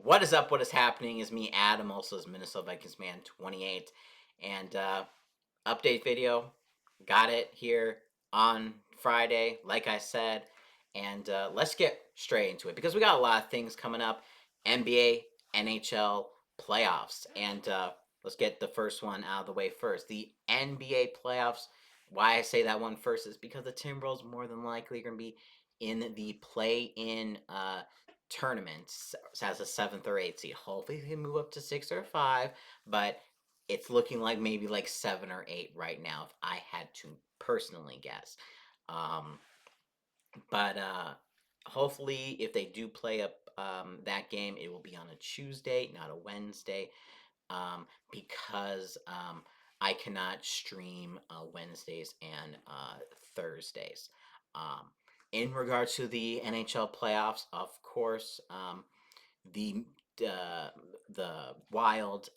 What is up? What is happening? Is me, Adam, also is Minnesota Vikings man 28, and update video. Got it here on Friday, like I said, and let's get straight into it because we got a lot of things coming up. NBA, NHL playoffs, and let's get the first one out of the way first. The NBA playoffs. Why I say that one first is because the Timberwolves more than likely are going to be in the play-in tournaments as a seventh or eighth seed. Hopefully, they can move up to six or five, but it's looking like maybe like seven or eight right now, if I had to personally guess. Um, but hopefully, if they do play up that game, it will be on a Tuesday, not a Wednesday, because I cannot stream Wednesdays and Thursdays. Um, in regards to the NHL playoffs, of course, the uh, the Wild,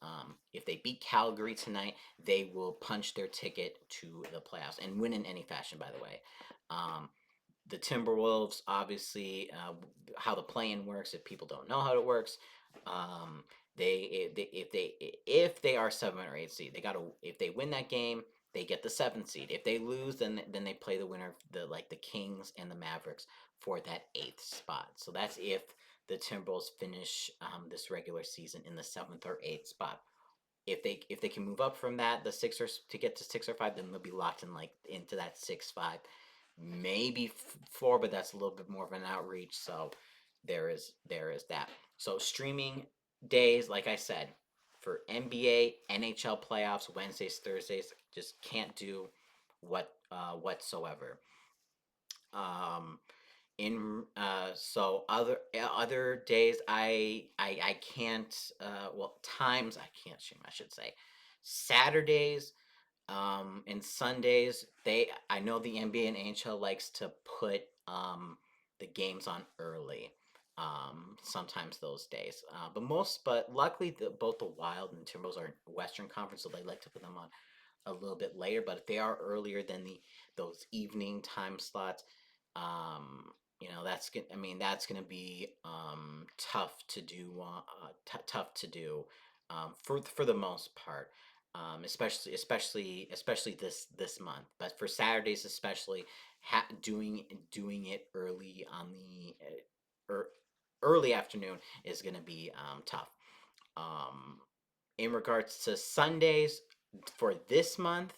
if they beat Calgary tonight, they will punch their ticket to the playoffs and win in any fashion. By the way, um, the Timberwolves, obviously, how the play-in works. If people don't know how it works, um, if they are seven or eight seed, they gotta if they win that game, they get the seventh seed. If they lose, then they play the winner, the Kings and the Mavericks for that eighth spot. So that's if the Timberwolves finish this regular season in the seventh or eighth spot. If they can move up from that, the six or to get to six or five, then they'll be locked in like into that 6-5, maybe four, but that's a little bit more of an outreach. So there is that. So streaming days, like I said, for NBA, NHL playoffs, Wednesdays, Thursdays, just can't do whatsoever. Um, in so other days I can't well times I can't stream I should say Saturdays and Sundays. They I know the NBA and NHL likes to put the games on early, sometimes those days, but luckily both the Wild and Timberwolves are Western Conference, so they like to put them on a little bit later. But if they are earlier than the those evening time slots, I mean, that's gonna be tough to do. Tough to do for the most part. Especially this month. But for Saturdays, especially, doing it early on the er, early afternoon is gonna be tough. Um, in regards to Sundays for this month,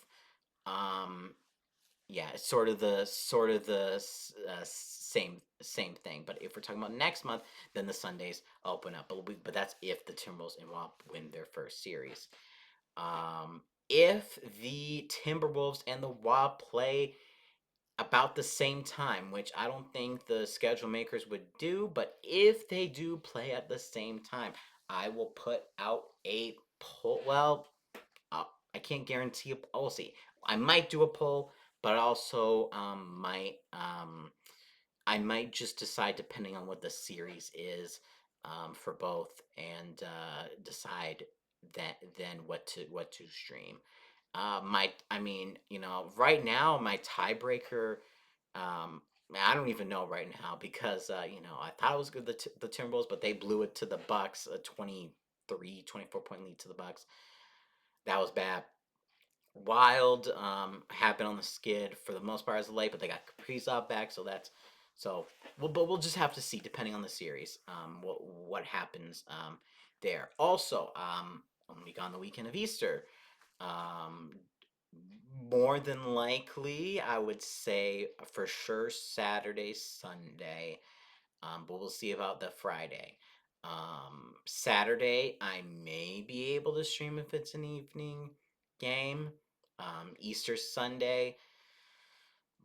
um, yeah, it's sort of the same thing. But if we're talking about next month, then the Sundays open up. But that's if the Timberwolves and Wild win their first series. If the Timberwolves and the Wild play about the same time, which I don't think the schedule makers would do, but if they do play at the same time, I will put out a poll. Well, I can't guarantee a we'll see. I might do a poll, but also I might just decide depending on what the series is for both, and decide that then what to stream. I mean, right now my tiebreaker, I don't even know right now because I thought it was good the Timberwolves, but they blew it to the Bucks, a 24 point lead to the Bucks. That was bad. Wild have been on the skid for the most part as of late, but they got Kaprizov back, so we'll just have to see depending on the series what happens there. Also, on the weekend of Easter, um, more than likely, I would say for sure Saturday, Sunday, but we'll see about the Friday. Saturday, I may be able to stream if it's an evening game. Easter Sunday,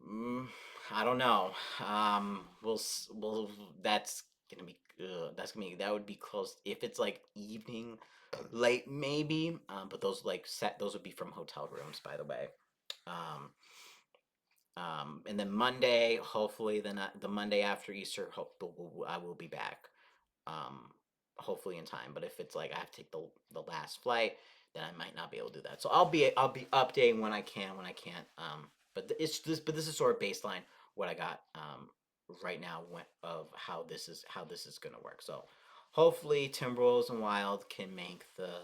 mm, I don't know. That's gonna be good. That would be close if it's like evening, late maybe. But those would be from hotel rooms, by the way. Um, and then Monday, hopefully, the Monday after Easter, I will be back. Um, hopefully in time. But if it's like I have to take the last flight, then I might not be able to do that. So I'll be updating when I can, when I can't. But this is sort of baseline what I got right now of how this is gonna work. So hopefully Timberwolves and Wild can make the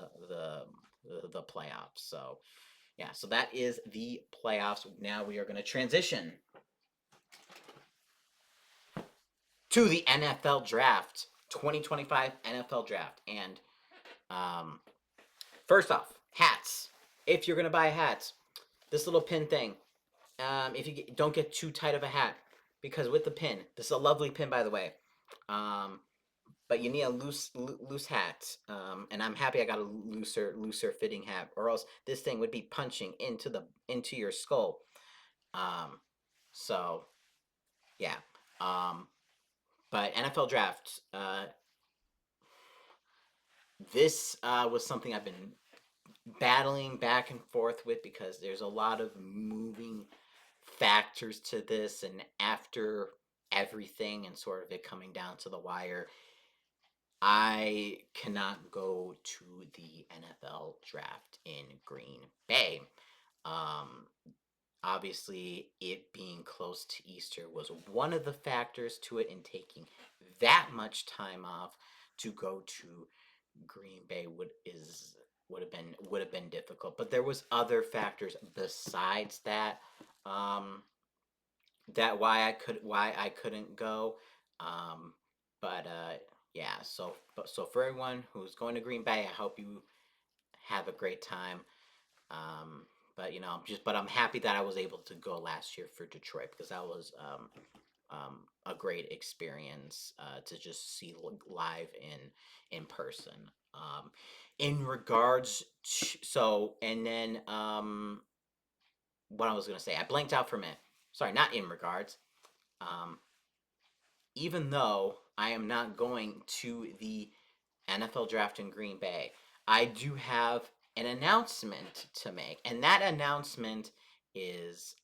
playoffs. So yeah, so that is the playoffs. Now we are going to transition to the NFL draft, 2025 NFL draft. And um, first off, hats. If you're going to buy hats, this little pin thing, if you don't get too tight of a hat, because with the pin, this is a lovely pin, by the way. Um, but you need a loose hat. And I'm happy I got a looser fitting hat, or else this thing would be punching into your skull. Um, so yeah. Um, but NFL draft. This was something I've been battling back and forth with because there's a lot of moving factors to this, and after everything and sort of it coming down to the wire, I cannot go to the NFL draft in Green Bay. Um, Obviously, it being close to Easter was one of the factors to it, in taking that much time off to go to Green Bay would have been difficult. But there was other factors besides that. Um, that why I couldn't go. Um, but yeah, so for everyone who's going to Green Bay, I hope you have a great time. Um, but I'm happy that I was able to go last year for Detroit, because that was a great experience to just see live in person. In regards to, so and then what I was gonna say, I blanked out for a minute. Sorry, not in regards. Um, Even though I am not going to the NFL draft in Green Bay, I do have an announcement to make, and that announcement is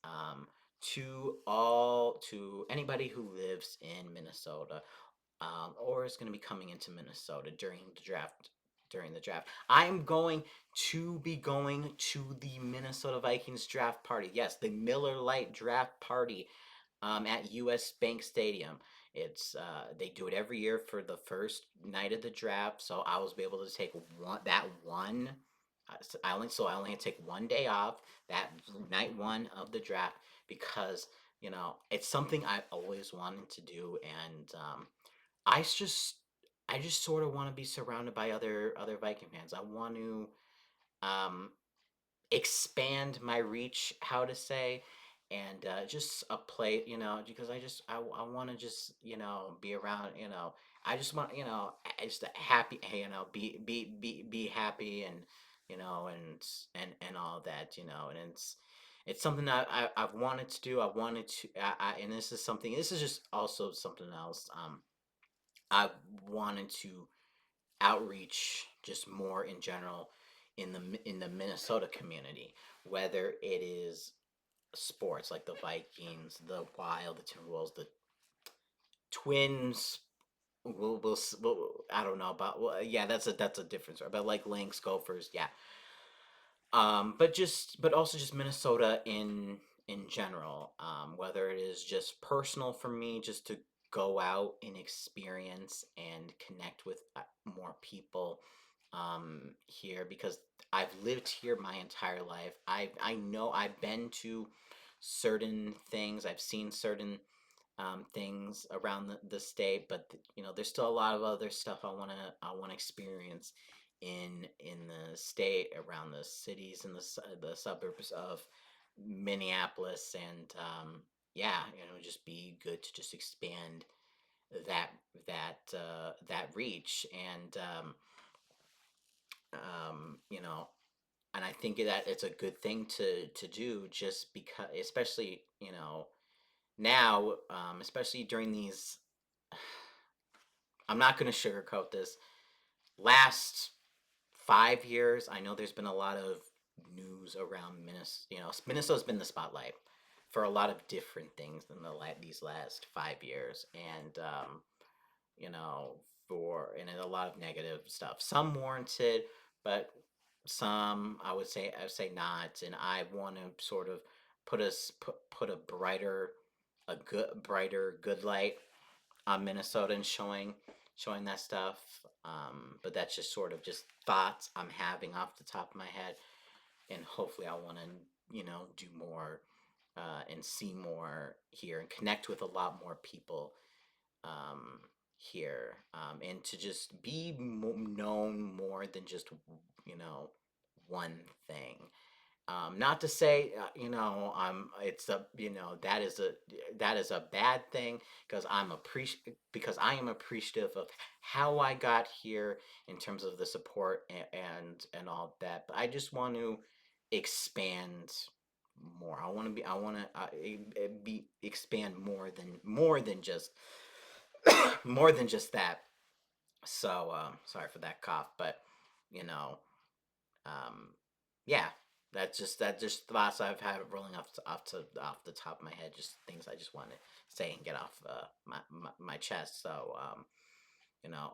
to anybody who lives in Minnesota, or is going to be coming into Minnesota during the draft. I'm going to be going to the Minnesota Vikings draft party. Yes, the Miller Lite draft party at US Bank Stadium. It's they do it every year for the first night of the draft, so I was able to take one. I only had to take one day off that night one of the draft, because it's something I always wanted to do, and I just I just sort of want to be surrounded by other Viking fans. I want to um, expand my reach, how to say, and just a play, because I want to just be around, I just want, just a happy, be happy, and and all that, and it's something that I've wanted to do. I wanted to, and this is just also something else. I wanted to outreach just more in general in the Minnesota community, whether it is sports like the Vikings, the Wild, the Timberwolves, the Twins. I don't know about. Well, yeah, that's a difference, but like Lynx, Gophers, yeah. But also just Minnesota in general. Whether it is just personal for me, just to go out and experience and connect with more people here, because I've lived here my entire life. I know I've been to certain things. I've seen certain things around the state, but there's still a lot of other stuff I want to experience in the state, around the cities and the suburbs of Minneapolis, and yeah, just be good to just expand that that reach, and you know, and I think that it's a good thing to do, just because, especially now, especially during these. I'm not going to sugarcoat this. Last 5 years, I know there's been a lot of news around Minnesota. Minnesota's been the spotlight for a lot of different things in these last 5 years, and you know, and a lot of negative stuff. Some warranted, but some I would say not. And I want to sort of put a brighter good light on Minnesota, and showing that stuff. But that's just sort of just thoughts I'm having off the top of my head, and hopefully I want to, do more and see more here and connect with a lot more people um, here, and to just be known more than just you know one thing. Not to say, it's a, that is a bad thing, because because I am appreciative of how I got here in terms of the support and all that. But I just want to expand more. I want to be expand more than just more than just that. So, sorry for that cough, but you know, um, yeah, that just thoughts I've had rolling off the top of my head, just things I just want to say and get off my chest. So,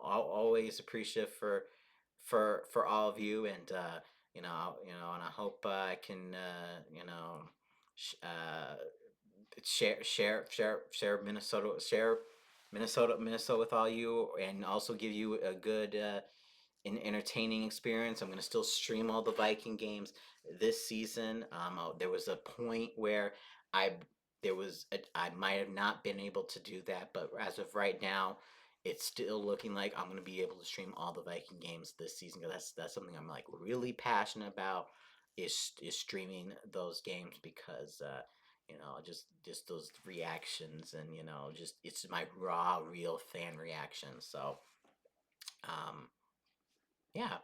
always appreciative for all of you, and and I hope I can sh- uh, share Minnesota with all you, and also give you a good an entertaining experience. I'm going to still stream all the Viking games this season. There was a point where I I might have not been able to do that, but as of right now, it's still looking like I'm going to be able to stream all the Viking games this season. That's something I'm like really passionate about, is streaming those games, because just those reactions, and just it's my raw real fan reaction. So um yeah,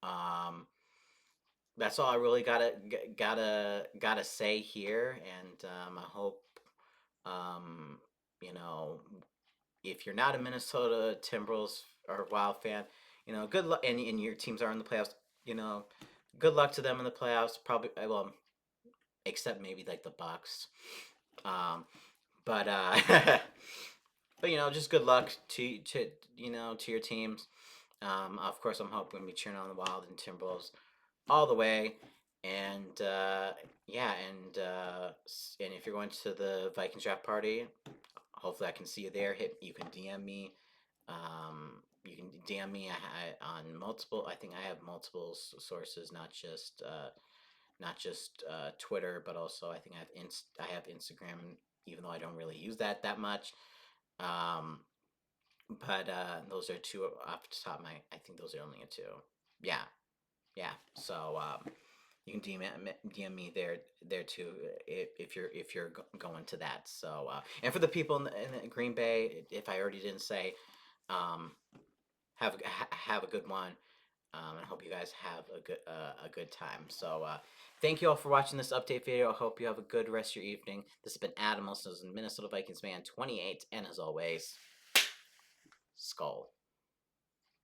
um, that's all I really gotta say here, and I hope, um, you know, if you're not a Minnesota Timberwolves or Wild fan, good luck, and your teams are in the playoffs. You know, good luck to them in the playoffs. Probably, well, except maybe like the Bucks. Um, but but just good luck to your teams. Of course, I'm hoping to be cheering on the Wild and Timberwolves all the way. And yeah, and if you're going to the Vikings draft party, hopefully I can see you there. You can DM me. You can DM me on multiple. I think I have multiple sources, not just Twitter, but also I think I have Instagram, even though I don't really use that much. Um, but those are two off the top of my. I think those are only two. Yeah, yeah. So you can DM me there too, if you're going to that. So and for the people in the Green Bay, if I already didn't say, um, have a good one. I hope you guys have a good time. So thank you all for watching this update video. I hope you have a good rest of your evening. This has been Adam, also Minnesota Vikings fan 28, and as always, Skull.